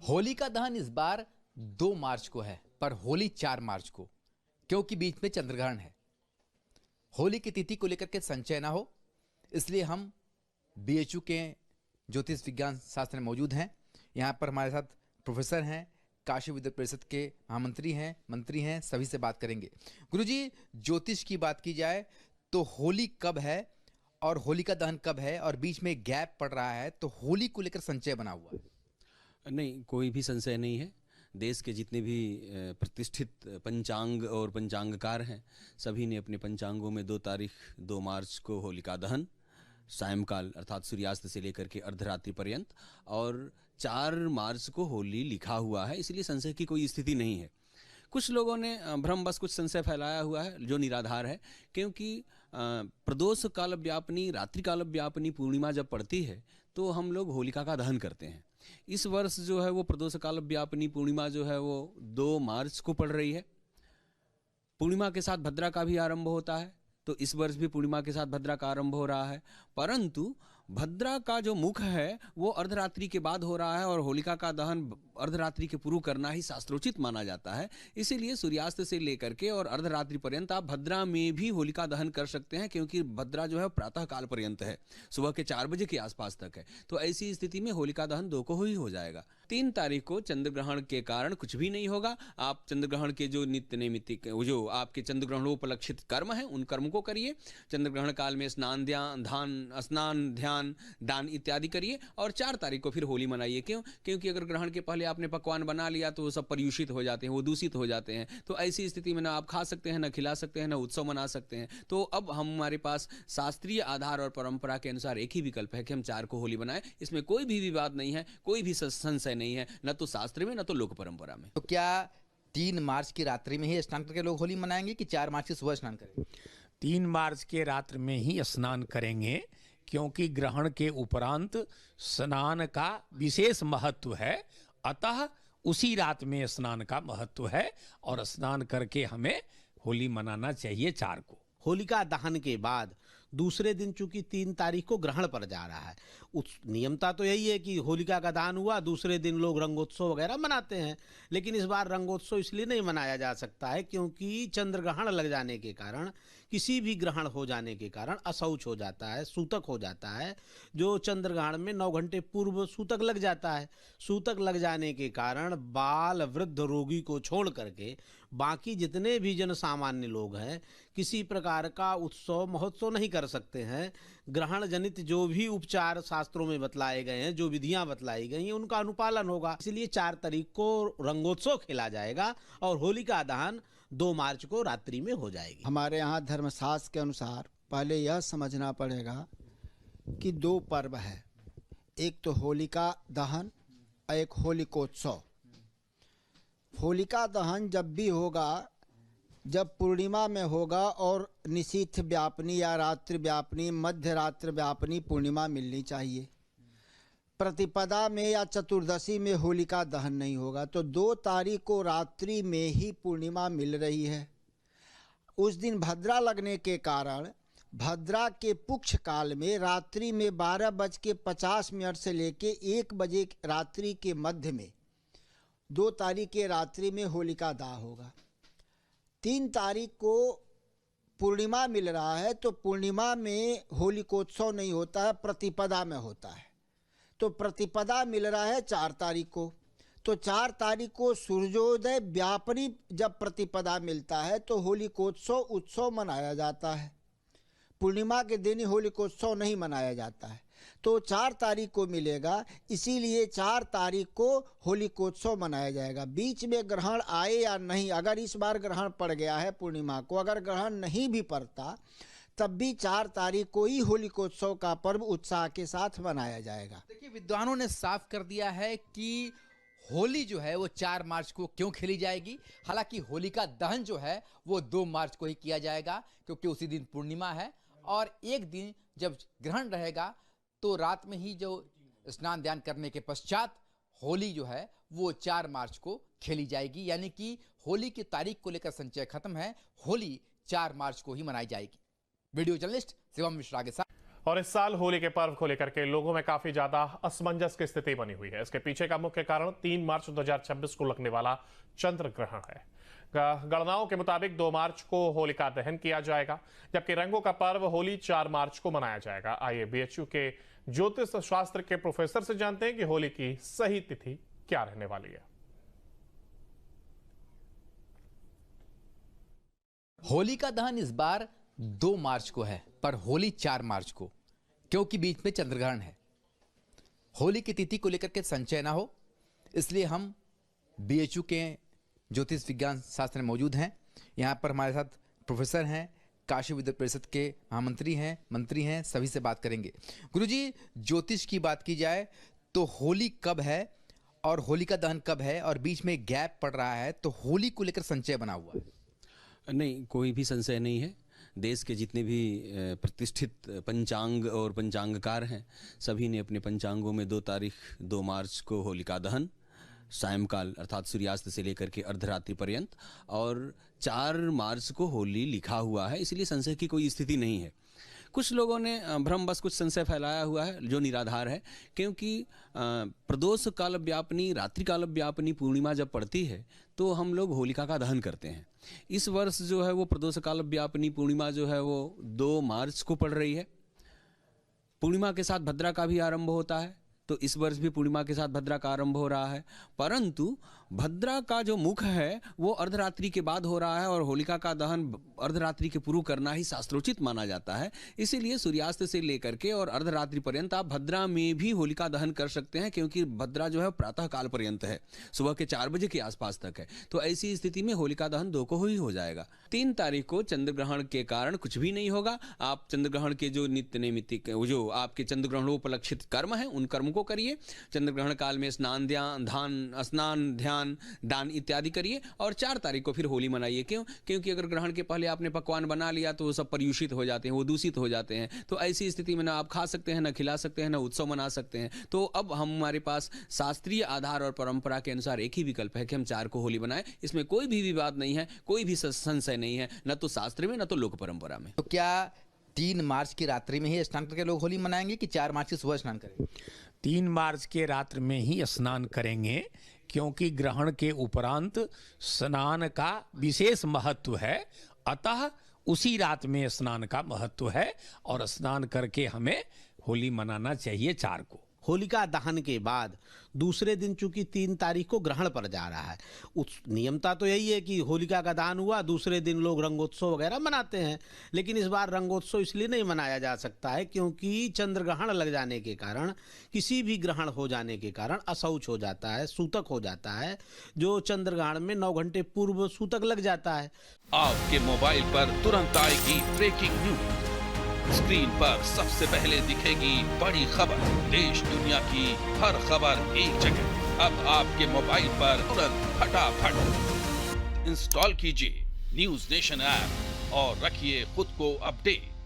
होली का दहन इस बार 2 मार्च को है, पर होली 4 मार्च को, क्योंकि बीच में चंद्रग्रहण है। होली की तिथि को लेकर के संचय ना हो, इसलिए हम बीएचयू के ज्योतिष विज्ञान शास्त्र में मौजूद हैं। यहाँ पर हमारे साथ प्रोफेसर हैं, काशी विद्या परिषद के महामंत्री हैं, मंत्री हैं, सभी से बात करेंगे। गुरुजी, ज्योतिष की बात की जाए तो होली कब है और होली का दहन कब है, और बीच में गैप पड़ रहा है, तो होली को लेकर संचय बना हुआ है? नहीं, कोई भी संशय नहीं है। देश के जितने भी प्रतिष्ठित पंचांग और पंचांगकार हैं, सभी ने अपने पंचांगों में 2 तारीख 2 मार्च को होलिका दहन, सायंकाल अर्थात सूर्यास्त से लेकर के अर्धरात्रि पर्यंत, और 4 मार्च को होली लिखा हुआ है, इसलिए संशय की कोई स्थिति नहीं है। कुछ लोगों ने भ्रमवश कुछ संशय फैलाया हुआ है जो निराधार है, क्योंकि प्रदोष काल व्यापनी, रात्रि काल व्यापनी पूर्णिमा जब पड़ती है तो हम लोग होलिका का दहन करते हैं। इस वर्ष जो है वो प्रदोष काल व्यापनी पूर्णिमा जो है वो 2 मार्च को पड़ रही है। पूर्णिमा के साथ भद्रा का भी आरंभ होता है, तो इस वर्ष भी पूर्णिमा के साथ भद्रा का आरंभ हो रहा है, परंतु भद्रा का जो मुख है वो अर्धरात्रि के बाद हो रहा है और होलिका का दहन अर्धरात्रि के पूर्व करना ही शास्त्रोचित माना जाता है। इसीलिए सूर्यास्त से लेकर के और अर्धरात्रि पर्यंत आप भद्रा में भी होलिका दहन कर सकते हैं, क्योंकि भद्रा जो है प्रातः काल पर्यंत है, सुबह के 4 बजे के आसपास तक है। तो ऐसी स्थिति में होलिका दहन 2 को ही हो जाएगा। 3 तारीख को चंद्र ग्रहण के कारण कुछ भी नहीं होगा। आप चंद्र ग्रहण के जो नित्य नैमित्तिक जो आपके चंद्र ग्रहणोपलक्षित कर्म हैं उन कर्म को करिए। चंद्र ग्रहण काल में स्नान ध्यान दान इत्यादि करिए, और 4 तारीख को फिर होली मनाइए। क्यों? क्योंकि अगर ग्रहण के पहले आपने पकवान बना लिया तो वो सब पर्यूषित हो जाते हैं, वो दूषित हो जाते हैं। तो ऐसी स्थिति में ना आप खा सकते हैं, ना खिला सकते हैं, ना उत्सव मना सकते हैं। तो अब हमारे पास शास्त्रीय आधार और परंपरा के अनुसार एक ही विकल्प है कि हम 4 को होली मनाएं। इसमें कोई भी विवाद नहीं है, कोई भी संशय नहीं है, न तो शास्त्र में न तो लोक परंपरा में। तो क्या 3 मार्च की रात्रि में ही स्नान करके लोग होली मनाएंगे कि 4 मार्च की सुबह स्नान करेंगे? 3 मार्च के रात्र में ही स्नान करेंगे, क्योंकि ग्रहण के उपरांत स्नान का विशेष महत्व है। अतः उसी रात में स्नान का महत्व है और स्नान करके हमें होली मनाना चाहिए 4 को। होलिका दहन के बाद दूसरे दिन चूंकि 3 तारीख को ग्रहण पर जा रहा है, उस नियमता तो यही है कि होलिका का दहन हुआ, दूसरे दिन लोग रंगोत्सव वगैरह मनाते हैं। लेकिन इस बार रंगोत्सव इसलिए नहीं मनाया जा सकता है क्योंकि चंद्र ग्रहण लग जाने के कारण, किसी भी ग्रहण हो जाने के कारण अशौच हो जाता है, सूतक हो जाता है। जो चंद्र ग्रहण में 9 घंटे पूर्व सूतक लग जाता है, सूतक लग जाने के कारण बाल वृद्ध रोगी को छोड़ करके बाकी जितने भी जन सामान्य लोग हैं किसी प्रकार का उत्सव महोत्सव नहीं कर सकते हैं। ग्रहण जनित जो भी उपचार शास्त्रों में बतलाए गए हैं, जो विधियां बतलाई गई हैं, उनका अनुपालन होगा। इसलिए 4 तारीख को रंगोत्सव खेला जाएगा और होलिका दहन 2 मार्च को रात्रि में हो जाएगी। हमारे यहाँ धर्मशास्त्र के अनुसार पहले यह समझना पड़ेगा कि 2 पर्व है, एक तो होलिका दहन और एक होलिकोत्सव। होलिका दहन जब भी होगा, जब पूर्णिमा में होगा और निशीथ व्यापनी या रात्रि व्यापनी, मध्य रात्रि व्यापनी पूर्णिमा मिलनी चाहिए। प्रतिपदा में या चतुर्दशी में होलिका दहन नहीं होगा, तो 2 तारीख को रात्रि में ही पूर्णिमा मिल रही है। उस दिन भद्रा लगने के कारण भद्रा के पुक्ष काल में रात्रि में 12:50 से लेके 1 बजे रात्रि के मध्य में 2 तारीख के रात्रि में होलिका दाह होगा। 3 तारीख को पूर्णिमा मिल रहा है, तो पूर्णिमा में होलिकोत्सव नहीं होता है, प्रतिपदा में होता है। तो प्रतिपदा मिल रहा है 4 तारीख को, तो 4 तारीख को सूर्योदय व्यापनी जब प्रतिपदा मिलता है तो होलिकोत्सव उत्सव मनाया जाता है। पूर्णिमा के दिन ही होलिकोत्सव नहीं मनाया जाता है, तो 4 तारीख को मिलेगा, इसीलिए 4 तारीख को होलिकोत्सव मनाया जाएगा। बीच में ग्रहण आए या नहीं, अगर इस बार ग्रहण पड़ गया है पूर्णिमा को, अगर ग्रहण नहीं भी पड़ता तब भी 4 तारीख को ही होलिकोत्सव का पर्व उत्साह के साथ मनाया जाएगा। देखिए, विद्वानों ने साफ कर दिया है कि होली जो है वो 4 मार्च को क्यों खेली जाएगी। हालांकि होली का दहन जो है वो 2 मार्च को ही किया जाएगा, क्योंकि उसी दिन पूर्णिमा है, और एक दिन जब ग्रहण रहेगा तो रात में ही जो स्नान ध्यान करने के पश्चात होली जो है वो 4 मार्च को खेली जाएगी। यानी कि होली की तारीख को लेकर संचय खत्म है, होली 4 मार्च को ही मनाई जाएगी। वीडियो जर्नलिस्ट शिवम मिश्रा के साथ। और इस साल होली के पर्व को लेकर के लोगों में काफी ज्यादा असमंजस की स्थिति बनी हुई है। इसके पीछे का मुख्य कारण 3 मार्च 2026 को लगने वाला चंद्र ग्रहण है। गणनाओं के मुताबिक 2 मार्च को होलिका दहन किया जाएगा, जबकि रंगों का पर्व होली 4 मार्च को मनाया जाएगा। आइए बीएचयू के ज्योतिष शास्त्र के प्रोफेसर से जानते हैं कि होली की सही तिथि क्या रहने वाली है। होली का दहन इस बार 2 मार्च को है, पर होली 4 मार्च को, क्योंकि बीच में चंद्रग्रहण है। होली की तिथि को लेकर के संचय ना हो, इसलिए हम बीएचयू के ज्योतिष विज्ञान शास्त्र में मौजूद हैं। यहाँ पर हमारे साथ प्रोफेसर हैं, काशी विद्या परिषद के महामंत्री हैं, मंत्री हैं, सभी से बात करेंगे। गुरुजी, ज्योतिष की बात की जाए तो होली कब है और होली का दहन कब है, और बीच में गैप पड़ रहा है, तो होली को लेकर संचय बना हुआ है? नहीं, कोई भी संशय नहीं है। देश के जितने भी प्रतिष्ठित पंचांग और पंचांगकार हैं, सभी ने अपने पंचांगों में 2 तारीख 2 मार्च को होलिका दहन, सायंकाल अर्थात सूर्यास्त से लेकर के अर्धरात्रि पर्यंत, और 4 मार्च को होली लिखा हुआ है, इसलिए संशय की कोई स्थिति नहीं है। कुछ लोगों ने भ्रमवश कुछ संशय फैलाया हुआ है जो निराधार है, क्योंकि प्रदोष काल व्यापनी, रात्रि काल व्यापनी पूर्णिमा जब पड़ती है तो हम लोग होलिका का दहन करते हैं। इस वर्ष जो है वो प्रदोष काल व्यापनी पूर्णिमा जो है वो 2 मार्च को पड़ रही है। पूर्णिमा के साथ भद्रा का भी आरंभ होता है, तो इस वर्ष भी पूर्णिमा के साथ भद्रा का आरंभ हो रहा है, परंतु भद्रा का जो मुख है वो अर्धरात्रि के बाद हो रहा है, और होलिका का दहन अर्धरात्रि के पूर्व करना ही शास्त्रोचित माना जाता है। इसीलिए सूर्यास्त से लेकर के और अर्धरात्रि पर्यंत आप भद्रा में भी होलिका दहन कर सकते हैं, क्योंकि भद्रा जो है प्रातः काल पर्यंत है, सुबह के 4 बजे के आसपास तक है। तो ऐसी स्थिति में होलिका दहन 2 को ही हो जाएगा। 3 तारीख को चंद्र ग्रहण के कारण कुछ भी नहीं होगा। आप चंद्र ग्रहण के जो नित्य नैमित्तिक जो आपके चंद्र ग्रहणोपलक्षित कर्म है उन कर्म को करिए। चंद्र ग्रहण काल में स्नान ध्यान दान इत्यादि करिए, और 4 तारीख को फिर होली मनाइए। क्यों? क्योंकि अगर ग्रहण के पहले आपने पकवान बना लिया तो वो सब पर्यूषित हो जाते हैं, वो दूषित हो जाते हैं। तो ऐसी स्थिति में ना आप खा सकते हैं, ना खिला सकते हैं, ना उत्सव मना सकते हैं। तो अब हमारे पास शास्त्रीय आधार और परंपरा के अनुसार एक ही विकल्प है कि हम 4 को होली बनाएं। इसमें कोई भी विवाद नहीं है, कोई भी संशय नहीं है, न तो शास्त्र में न तो लोक परंपरा में। तो क्या 3 मार्च की रात्रि में ही स्नान करके लोग होली मनाएंगे कि 4 मार्च की सुबह स्नान करेंगे? 3 मार्च के रात्र में ही स्नान करेंगे, क्योंकि ग्रहण के उपरांत स्नान का विशेष महत्व है। अतः उसी रात में स्नान का महत्व है, और स्नान करके हमें होली मनाना चाहिए 4 को। होलिका दहन के बाद दूसरे दिन चूंकि 3 तारीख को ग्रहण पड़ जा रहा है, उस नियमता तो यही है कि होलिका का दहन हुआ, दूसरे दिन लोग रंगोत्सव वगैरह मनाते हैं। लेकिन इस बार रंगोत्सव इसलिए नहीं मनाया जा सकता है क्योंकि चंद्र ग्रहण लग जाने के कारण, किसी भी ग्रहण हो जाने के कारण अशौच हो जाता है, सूतक हो जाता है, जो चंद्र ग्रहण में 9 घंटे पूर्व सूतक लग जाता है। आपके मोबाइल पर तुरंत आएगी ब्रेकिंग न्यूज। स्क्रीन पर सबसे पहले दिखेगी बड़ी खबर। देश दुनिया की हर खबर एक जगह। अब आपके मोबाइल पर तुरंत फटाफट इंस्टॉल कीजिए न्यूज़ नेशन ऐप और रखिए खुद को अपडेट।